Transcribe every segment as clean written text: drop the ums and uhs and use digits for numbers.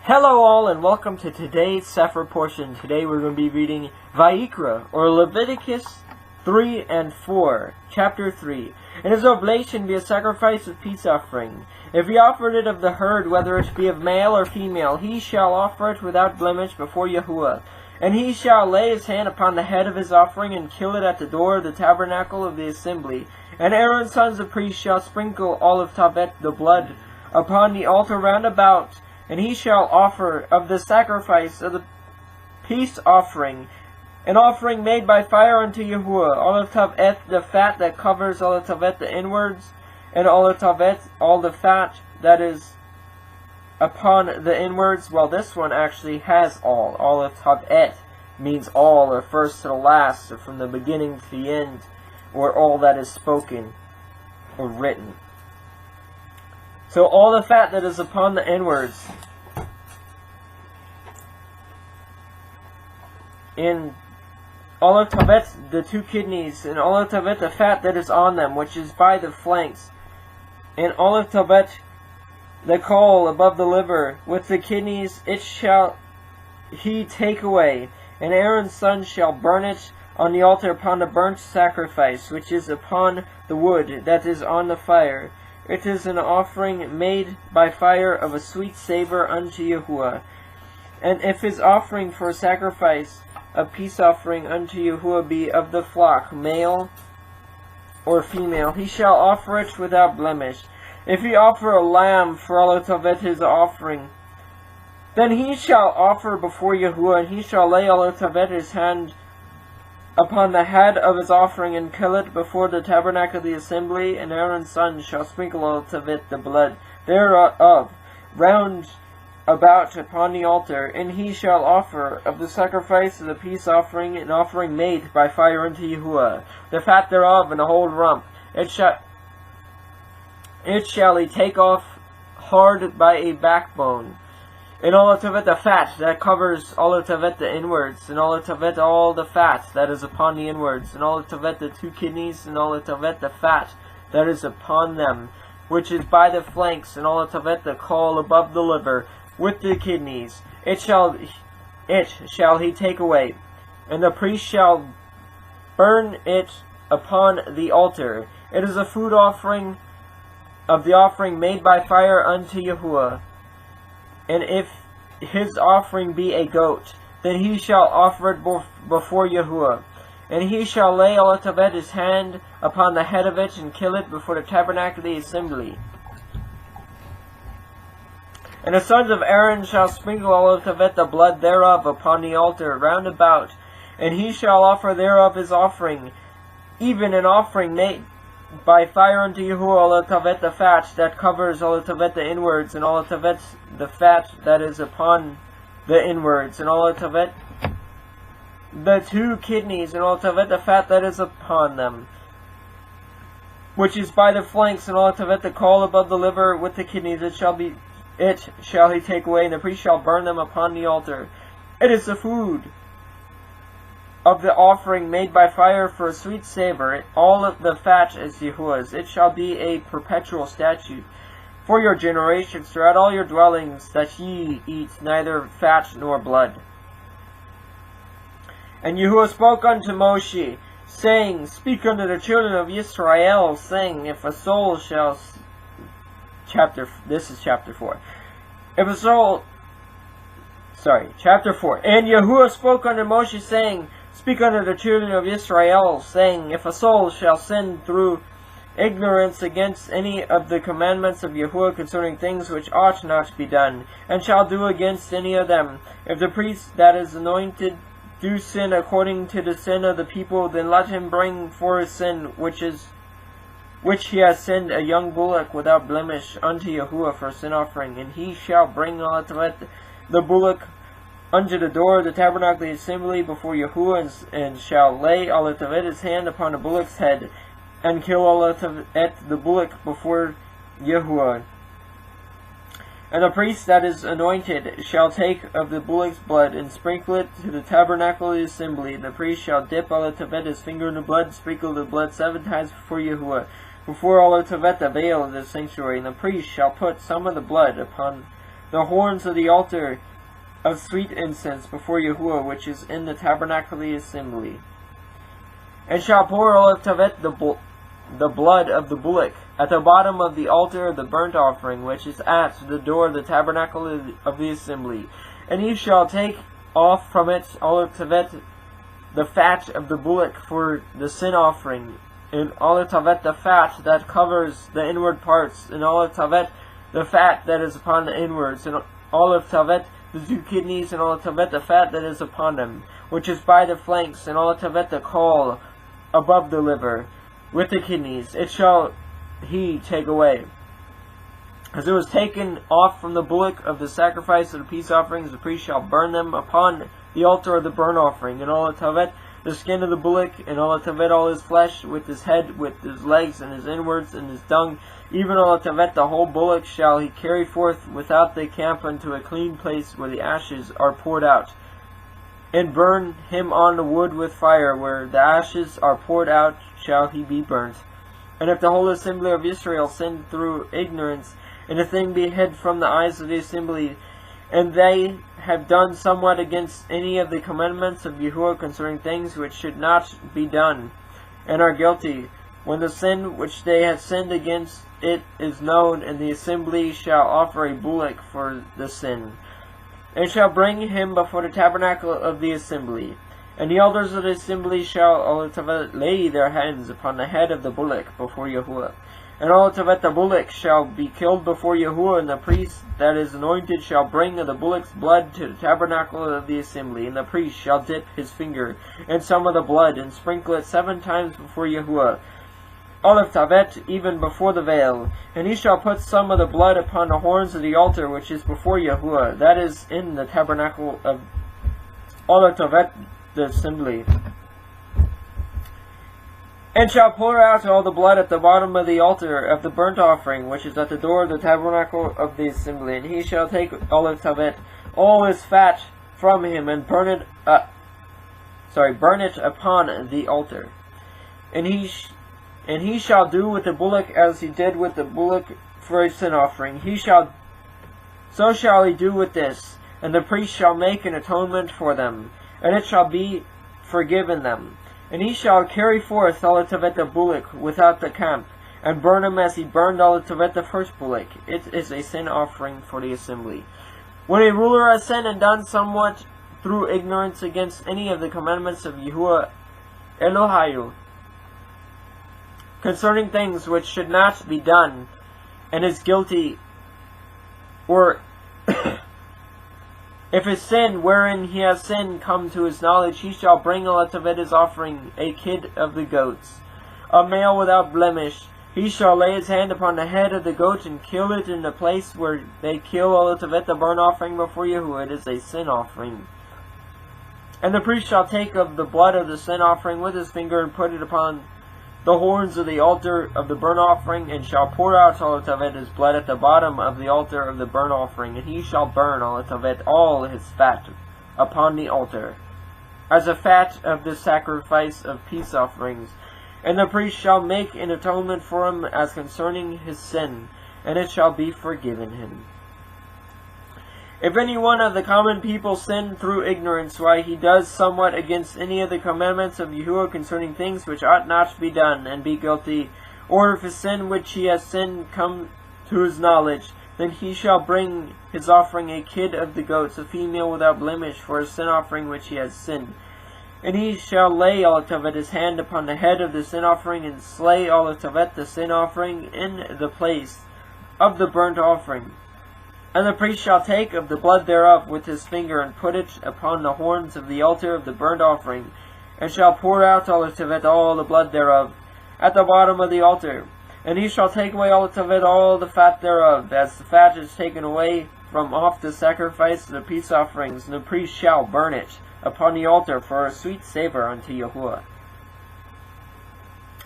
Hello all and welcome to today's Sefer portion. Today we're going to be reading VAYIQRA, or Leviticus 3 and 4, chapter 3. And his oblation be a sacrifice of peace offering. If he offered it of the herd, whether it be of male or female, he shall offer it without blemish before Yahuwah. And he shall lay his hand upon the head of his offering and kill it at the door of the tabernacle of the assembly. And Aaron's sons the priests shall sprinkle all of Tavet the blood upon the altar round about. And he shall offer of the sacrifice of the peace offering, an offering made by fire unto Yahuwah, all of Tavet, the fat that covers all of Tavet, the inwards, and all of Tavet, all the fat that is upon the inwards. Well, this one actually has all. All of Tavet means all, or first to the last, or from the beginning to the end, or all that is spoken or written. So all the fat that is upon the inwards, in all of Tavet, the two kidneys, and all of Tavet, the fat that is on them, which is by the flanks, and all of Tavet, the caul above the liver, with the kidneys, it shall he take away, and Aaron's son shall burn it on the altar upon the burnt sacrifice, which is upon the wood that is on the fire. It is an offering made by fire of a sweet savor unto Yahuwah. And if his offering for a sacrifice, a peace offering unto Yahuwah, be of the flock, male or female, he shall offer it without blemish. If he offer a lamb for all of Tavet his offering, then he shall offer before Yahuwah, and he shall lay all of Tavet his hand upon the head of his offering, and kill it before the tabernacle of the assembly, and Aaron's son shall sprinkle all of Tavet the blood thereof round about upon the altar, and he shall offer of the sacrifice of the peace offering an offering made by fire unto Yahuwah, the fat thereof and the whole rump. It shall he take off hard by a backbone. And all of Tavet the fat that covers all of Tavet the inwards, and all of Tavet all the fat that is upon the inwards, and all of Tavet the two kidneys, and all of Tavet the fat that is upon them, which is by the flanks, and all of Tavet the caul above the liver, with the kidneys. It shall he take away, and the priest shall burn it upon the altar. It is a food offering of the offering made by fire unto Yahuwah. And if his offering be a goat, then he shall offer it before Yahuwah. And he shall lay all of Tavet his hand upon the head of it, and kill it before the tabernacle of the assembly. And the sons of Aaron shall sprinkle all of Tavet the blood thereof upon the altar round about. And he shall offer thereof his offering, even an offering made by fire unto Yahuwah, all of Tavet the fat that covers all of Tavet the inwards, and all of Tavet the fat that is upon the inwards, and all of Tavet the two kidneys, and all of Tavet the fat that is upon them, which is by the flanks, and all of Tavet the caul above the liver, with the kidneys. It shall he take away, and the priest shall burn them upon the altar. It is the food of the offering made by fire for a sweet savor. All of the fat is Yahuwah's. It shall be a perpetual statute for your generations throughout all your dwellings, that ye eat neither fat nor blood. And Yahuwah spoke unto Moshe, saying, Speak unto the children of Israel, saying, If a soul shall... This is chapter 4. Chapter 4. And Yahuwah spoke unto Moshe, saying, Speak unto the children of Israel, saying, If a soul shall sin through ignorance against any of the commandments of Yahuwah concerning things which ought not to be done, and shall do against any of them, if the priest that is anointed do sin according to the sin of the people, then let him bring for his sin which he has sinned a young bullock without blemish unto Yahuwah for a sin offering, and he shall bring all of the bullock unto the door of the tabernacle of the assembly before Yahuwah, and shall lay all of Tavet his hand upon the bullock's head, and kill all of Tavet the bullock before Yahuwah. And the priest that is anointed shall take of the bullock's blood, and sprinkle it to the tabernacle of the assembly. And the priest shall dip all of Tavet his finger in the blood, and sprinkle the blood 7 times before Yahuwah, before all of Tavet the veil of the sanctuary. And the priest shall put some of the blood upon the horns of the altar of sweet incense before Yahuwah, which is in the tabernacle of the assembly. And shall pour all of Tavet the blood of the bullock at the bottom of the altar of the burnt offering, which is at the door of the tabernacle of the assembly. And he shall take off from it all of Tavet the fat of the bullock for the sin offering, and all of Tavet the fat that covers the inward parts, and all of Tavet the fat that is upon the inwards, and all of Tavet the 2 kidneys, and all of Tavet the fat that is upon them, which is by the flanks, and all of Tavet the caul above the liver, with the kidneys. It shall he take away. As it was taken off from the bullock of the sacrifice of the peace offerings, the priest shall burn them upon the altar of the burnt offering, and all of Tavet the skin of the bullock, and all of Tavet all his flesh, with his head, with his legs, and his inwards, and his dung, even all of Tavet the whole bullock shall he carry forth without the camp unto a clean place where the ashes are poured out, and burn him on the wood with fire, where the ashes are poured out shall he be burnt. And if the whole assembly of Israel sin through ignorance, and a thing be hid from the eyes of the assembly, and they have done somewhat against any of the commandments of Yahuwah concerning things which should not be done, and are guilty, when the sin which they have sinned against it is known, and the assembly shall offer a bullock for the sin, and shall bring him before the tabernacle of the assembly. And the elders of the assembly shall all lay their hands upon the head of the bullock before Yahuwah. And all Tavet the bullock shall be killed before Yahuwah, and the priest that is anointed shall bring of the bullock's blood to the tabernacle of the assembly. And the priest shall dip his finger in some of the blood, and sprinkle it 7 times before Yahuwah, all of Tavet, even before the veil. And he shall put some of the blood upon the horns of the altar which is before Yahuwah, that is in the tabernacle of all of Tavet the assembly. And shall pour out all the blood at the bottom of the altar of the burnt offering, which is at the door of the tabernacle of the assembly. And he shall take all of Tavet, all his fat from him, and burn it upon the altar. And he shall do with the bullock as he did with the bullock for a sin offering. So shall he do with this, and the priest shall make an atonement for them, and it shall be forgiven them. And he shall carry forth all of Tavet the bullock without the camp, and burn him as he burned all of Tavet the first bullock. It is a sin offering for the assembly. When a ruler has sinned and done somewhat through ignorance against any of the commandments of Yahuwah Elohiu, concerning things which should not be done, and is guilty, or if his sin wherein he has sinned come to his knowledge, he shall bring all of Tavet his offering, a kid of the goats, a male without blemish. He shall lay his hand upon the head of the goat, and kill it in the place where they kill all of Tavet the burnt offering before Yahuwah. It is a sin offering. And the priest shall take of the blood of the sin offering with his finger, and put it upon the horns of the altar of the burnt offering, and shall pour out all of Tavet his blood at the bottom of the altar of the burnt offering. And he shall burn all of Tavet all his fat upon the altar, as a fat of the sacrifice of peace offerings. And the priest shall make an atonement for him as concerning his sin, and it shall be forgiven him. If any one of the common people sin through ignorance, why he does somewhat against any of the commandments of Yahuwah concerning things which ought not to be done, and be guilty, or if his sin which he has sinned come to his knowledge, then he shall bring his offering, a kid of the goats, a female without blemish, for his sin offering which he has sinned. And he shall lay all of Tavet his hand upon the head of the sin offering, and slay all of Tavet the sin offering in the place of the burnt offering. And the priest shall take of the blood thereof with his finger, and put it upon the horns of the altar of the burnt offering, and shall pour out all of Tavet all the blood thereof at the bottom of the altar. And he shall take away all of Tavet all the fat thereof, as the fat is taken away from off the sacrifice of the peace offerings, and the priest shall burn it upon the altar for a sweet savour unto Yahuwah.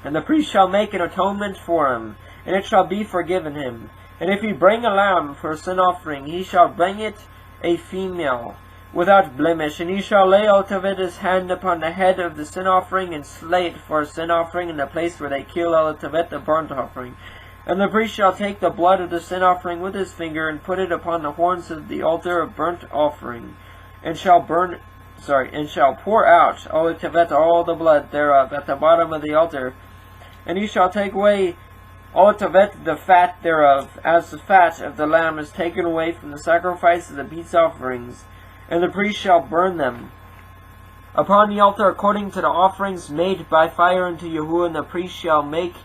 And the priest shall make an atonement for him, and it shall be forgiven him. And if he bring a lamb for a sin offering, he shall bring it a female, without blemish. And he shall lay all Tavet his hand upon the head of the sin offering, and slay it for a sin offering in the place where they kill all Tavet the burnt offering. And the priest shall take the blood of the sin offering with his finger, and put it upon the horns of the altar of burnt offering, and shall pour out all the blood thereof at the bottom of the altar. And he shall take away the fat thereof, as the fat of the lamb is taken away from the sacrifice of the peace offerings, and the priest shall burn them upon the altar according to the offerings made by fire unto Yahuwah. And the priest shall make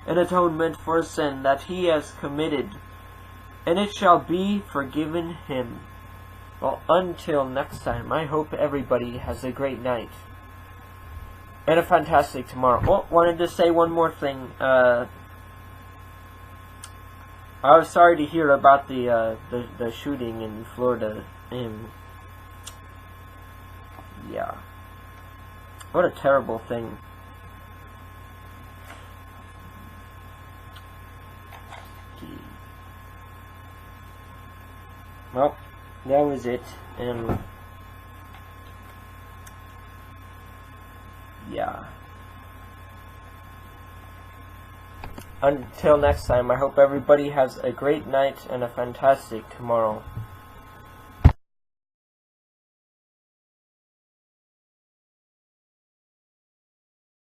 an atonement for a sin that he has committed, and it shall be forgiven him. Well, until next time, I hope everybody has a great night and a fantastic tomorrow. Oh, wanted to say one more thing. I was sorry to hear about the shooting in Florida. Yeah, what a terrible thing. Well, that was it, and yeah. Until next time, I hope everybody has a great night and a fantastic tomorrow.